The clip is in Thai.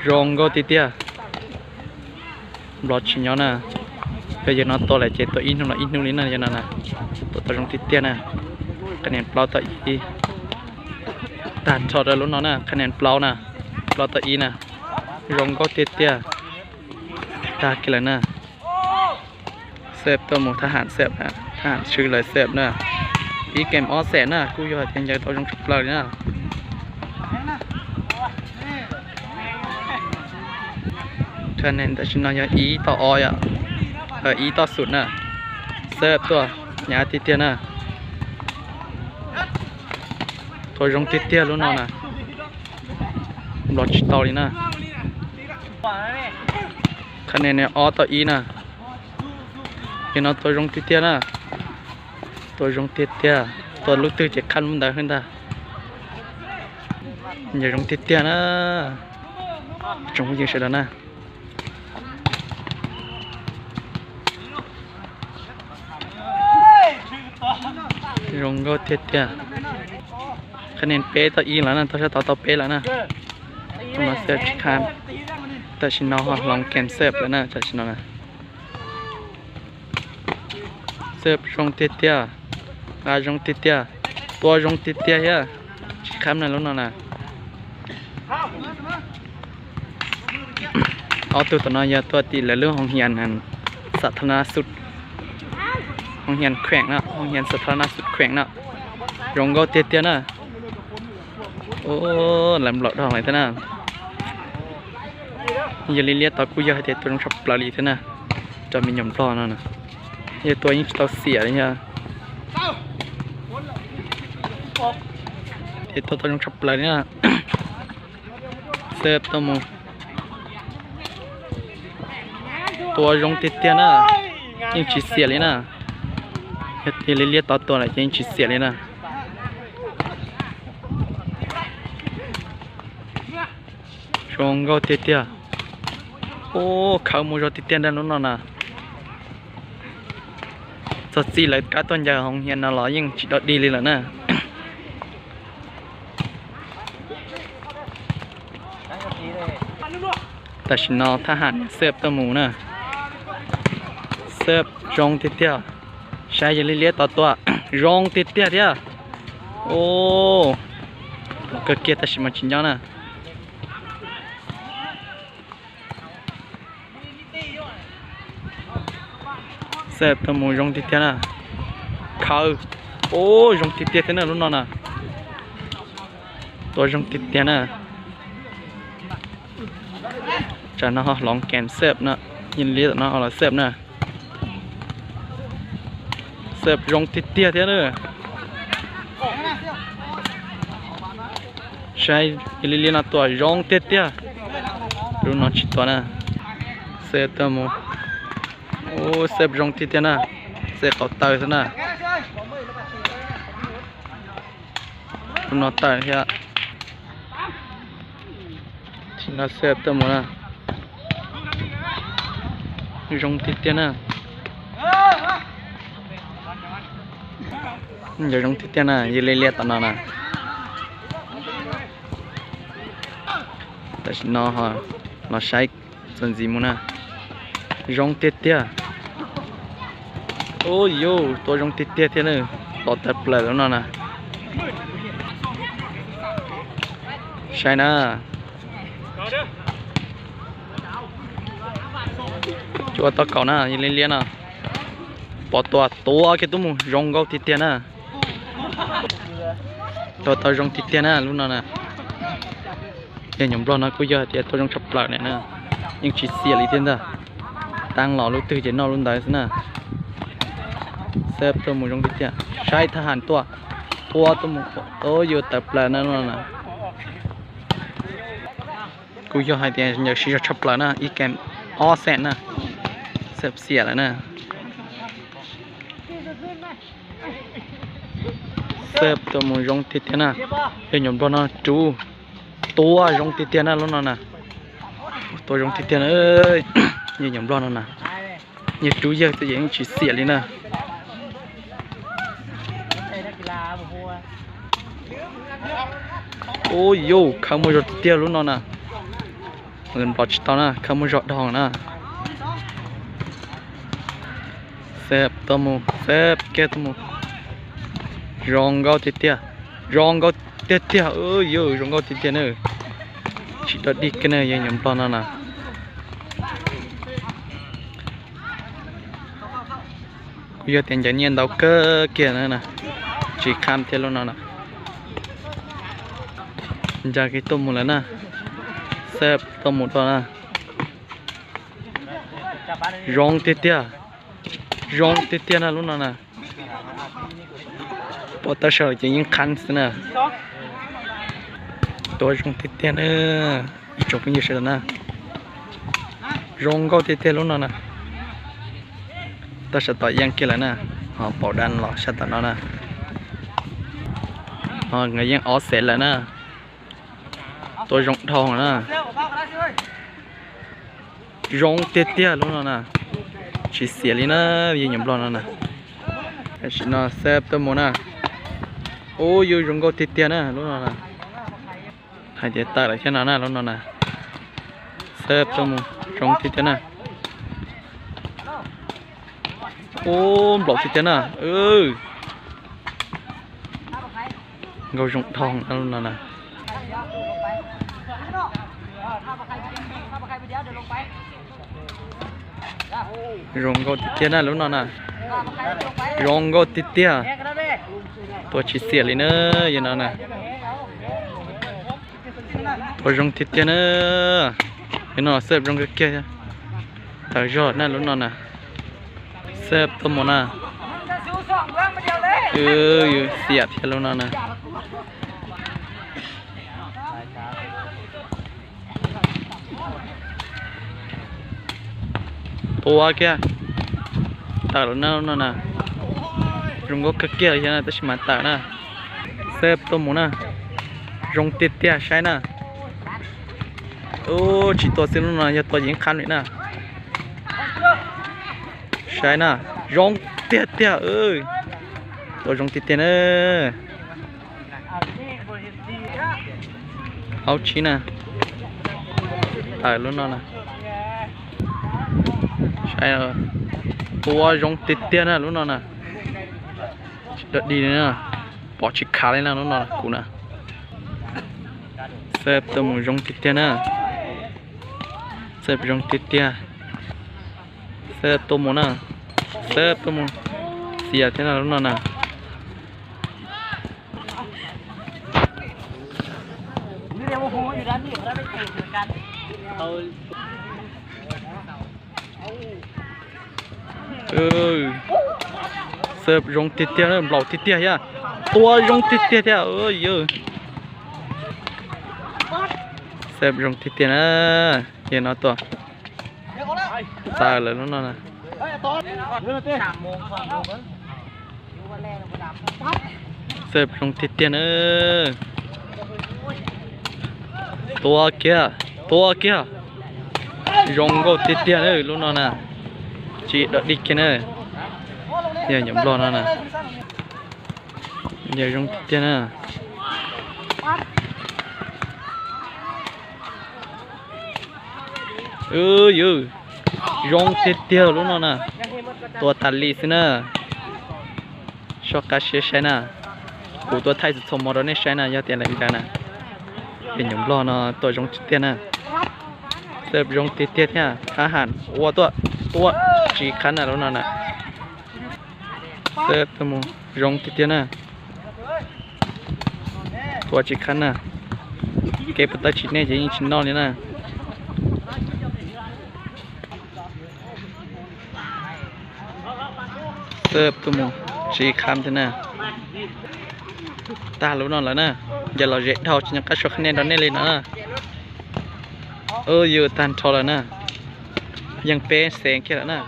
rong go tia lọt chỉ nhau nè bây giờ nó to lại chế tôi in không là in luôn nè giờ nè tôi rong tia nèคะแนนเปล่าต่ออีตัดช็อตแล้วน้องนะคะแนนเปล่านะเปล่าต่ออีนะรองก็เตี้ยตากินนะเซฟตัวหมูทหารเซฟนะทหารชื่อเลยเซฟนะอีเกมออสแสนนะกูยอดยังใจตัวรองเปล่านะคะแนนแต่ฉันยังอีต่ออยอ่ะอีต่อสุดนะเซฟตัวหยาเตี้ยนะตัวรองเตี้ยๆรู้นอนนะรอชิตอลีนะคะแนนเนี่ยออต่ออีนะเห็นเอาตัวรองเตี้ยๆนะตัวรองเตี้ยๆตัวลูกตื้อจะขั้นมันได้ขึ้นได้อย่ารองเตี้ยๆนะจงยิงเสร็จแล้วนะรองก็เตี้ยคะแนนเป๊ะต่ออีแล้วนะต่อชะต่อเป๊ะแล้วนะต้องมาเสิร์ฟคานแต่ชินนอลองแกนเสิร์ฟแล้วนะแต่ชินนอนะเสิร์ฟรองเตี้ยรองเตี้ยตัวรองเตี้ยเยอะชิคามนั่นแล้วนะเอาตัวน้อยยาตัวตีและเรื่องของเฮียนนั่นสาธารณสุดของเฮียนแขวงนะของเฮียนสาธารณสุดแขวงนะรองก็เตี้ยนะโอ้ลำหลอดทองอะไรท่าน่ะอย่าเลี้ยตากูอยากให้เด็กตัวน้องชอบปลาลีท่าน่ะจะมีหย่อมปลอนั่นน่ะอย่าตัวยิ่งตัวเสียเลยเนี่ยเด็กตัวน้องชอบปลาเนี่ยเซฟตัวมูตัวรองเตี้ยน่ะยิ่งชิดเสียเลยน่ะอย่าเลี้ยตัวไหนยิ่งชิดเสียเลยน่ะชงก็เตี้ยโอ้ข้าวมูรอเตี้ยด้านนู้นน่ะสดสีเลยก้าต้นยาของเฮียนน่ะหรอยิ่งจิตดีเลยล่ะนะแต่ฉันนอทหารเสิร์ฟตัวหมูน่ะเสิร์ฟรองเตี้ยใช้ยาเลี้ยตัวรองเตี้ยเดียวโอ้ก็เกียรติชิมาชินยาน่ะเสิร์ฟตัวหมูรองเตี้ยนะข้าวโอ้รองเตี้ยนะรู้นอนนะตัวรองเตี้ยนะจะน่าลองแกนเสิร์ฟนะยินเลี้ยนะเอาละเสิร์ฟนะเสิร์ฟรองเตี้ยเนอะใช่ยินเลี้ยนะตัวรองเตี้ยรู้นอนชิดตัวนะเสิร์ฟตัวหมูโอ้เซฟรองที่เตี้ยนะเซฟเอาตายซะนะคุณนอตายเฮียที่น่าเซฟตัวหมดนะรองที่เตี้ยนะอย่ารองที่เตี้ยนะอย่าเลี้ยตอนนั้นนะแต่ฉันนอฮะนอใช้ส่วนจีมุนะรองเตี้ยโอ้ยโย่ตัวรองเตี้ยเนี่ยต่อแต่เปลือกแล้วนะใช่นะจัวตัวเก่านะยิงเลี้ยนะปอตัวแค่ตัวมูรองเก่าเตี้ยนะตัวรองเตี้ยนะรู้นะยังยอมรอนะกูเยอะแต่ตัวรองฉับเปลือกเนี่ยนะยังฉีดเสียเลยเตี้ยนะตั้งหล่อลูกตื่นเจนนอรุ่นใดสินะเซฟตัวหมูรองเตี้ยใช้ทหารตัวหมูโตอยู่แต่ปลานั่นน่ะกูอยากให้เตี้ยอยากชี้ชับปลานะอีแกมออแสนนะเซฟเสียแล้วนะเซฟตัวหมูรองเตี้ยนะเห็นยมตัวน่ะจูตัวรองเตี้ยนะรุ่นน่ะตัวรองเตี้ยนะเอ้ยยังยอมรอดนะอย่าดูเยอะจะยังฉีดเสียเลยนะโอ้ยโย่ข้าวมือรถเตี้ยรู้นอนนะ เงินปลอดตอนน่ะขโมยจอดทองน่ะเซฟตัวมูเซฟแกตัวมูรองเกาเตี้ยรองเกาเตี้ยเยอะรองเกาเตี้ยเนอะชิดดิกันเนอะยังยำปลาน่ะกูอยากเตียนใจเนียนดาวเกอเกี่ยนั่นน่ะจีคามเทลน่ะน่ะจากที่ตัวมูแล้วน่ะเซฟตัวมูตัวน่ะรองเตี้ยรองเตี้ยน่ะลุ้นน่ะพอตาเฉยจะยิงคันสินะตัวรองเตี้ยเนอะอีจบเป็นยังไงนะรองก็เตี้ยลุ้นน่ะตาชัดต่อยังกี่แล้วนะอ๋อปอดันหรอชัดต่อนั่นนะอ๋อไงยังออเสร็จแล้วนะตัวรองทองนะรองเตี้ยลุ้นน่ะชีเสียเลยนะยังยำร้อนน่ะไอ้ชิน่าเซฟตัวมันน่ะโอ้ยรองก็ติดเตี้ยนะรู้น่ะให้เดี๋ยวตายเลยแค่นั้นนะรู้น่ะเซฟตัวมันรองติดเตี้ยนะโอ้บล็อกติดเตี้ยนะเงารองทองรู้น่ะรองก็ติดเตี้ยนะรู้น่ะรองก็ติดเตี้ยตัวชิเสียเลยเนอะยันน่ะตัวรองติดเตี้ยเนอะยันน่ะเซฟรองก็เกี้ยแต่ยอดน่ะรู้น่ะเซฟตัวมันน่ะเสียบเทียรู้น่ะตัวเกี้ยแต่รู้น่ะรองก็เกี้ยยันน่ะแต่ชิมาตาน่ะเซฟตัวมันน่ะรองติดเตี้ยใช่น่ะโอ้ชิตัวสิรู้น่ะอย่าตัวยิงคันเลยน่ะใช่น่ะรองเตี้ยตัวรองติดเตี้ยเนอะเอาชีน่ะตายรู้น่ะใช่ตัวรองติดเตี้ยน่ะรู้น่ะเด็ดดีเลยนะปอชิคาเลยนะน้องๆกูนะเซฟตัวมูจงติดเตี้ยนะเซฟจงติดเตี้ยเซฟตัวมูนะเซฟตัวมูเสียเท่านั้นน้องๆนะเสิร์ฟรองติดเตี้ยนะเหล่าติดเตี้ยย่ะตัวรองติดเตี้ยเยอะเสิร์ฟรองติดเตี้ยนะเย็นเอาตัวตายเลยน้องๆนะเสิร์ฟรองติดเตี้ยนะตัวเกี้ยรองก็ติดเตี้ยนะน้องๆนะจีดดิกนะอย่าหย่ำร้อนนะอย่าจงเตี้ยนะรองเตี้ยรู้นะตัวตัดลีสินะช็อกกาเชใช่นะกูตัวไทยสุดสมมติเนี่ยใช่นะอย่าเตี้ยอะไรกันนะเป็นหย่ำร้อนนะตัวจงเตี้ยนะเสิร์ฟจงเตี้ยเนี่ยอาหารวัวตัวจีคันนะรู้นะเซฟตัวมูรองติดเตี้ยนะตัวจีคันนะเก็บตัวชิ้นเนี่ยจะยิงชิ้นนอนเลยนะเซฟตัวมูจีคันเท่านะตารู้นอนแล้วนะอย่าเราเจ็ดเท่าฉันยังก็ชกคะแนนตอนนี้เลยนะอยู่ตันทอแล้วนะยังเป็นแสงแค่แล้วนะ